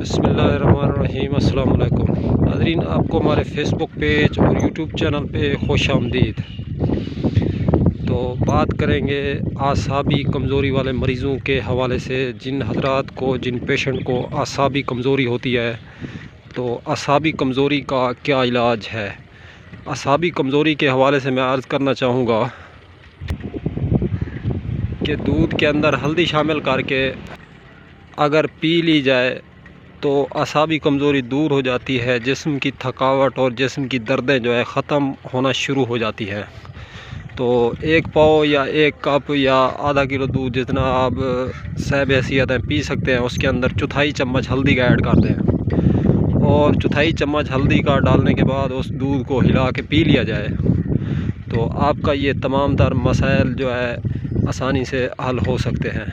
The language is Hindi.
बिस्मिल्लाहिर्रहमानिर्रहीम। अस्सलाम वालेकुम नाज़रीन, आपको हमारे फेसबुक पेज और यूट्यूब चैनल पे खुश आमदीद। तो बात करेंगे आसाबी कमज़ोरी वाले मरीज़ों के हवाले से। जिन पेशेंट को आसाबी कमज़ोरी होती है, तो आसाबी कमज़ोरी का क्या इलाज है। आसाबी कमज़ोरी के हवाले से मैं अर्ज़ करना चाहूँगा कि दूध के अंदर हल्दी शामिल करके अगर पी ली जाए तो आसाबी कमज़ोरी दूर हो जाती है। जिस्म की थकावट और जिस्म की दर्दें जो है ख़त्म होना शुरू हो जाती है। तो एक पाव या एक कप या आधा किलो दूध जितना आप सहब हैसियत है पी सकते हैं, उसके अंदर चौथाई चम्मच हल्दी का ऐड कर दें और चौथाई चम्मच हल्दी का डालने के बाद उस दूध को हिला के पी लिया जाए, तो आपका ये तमाम तर मसाइल जो है आसानी से हल हो सकते हैं।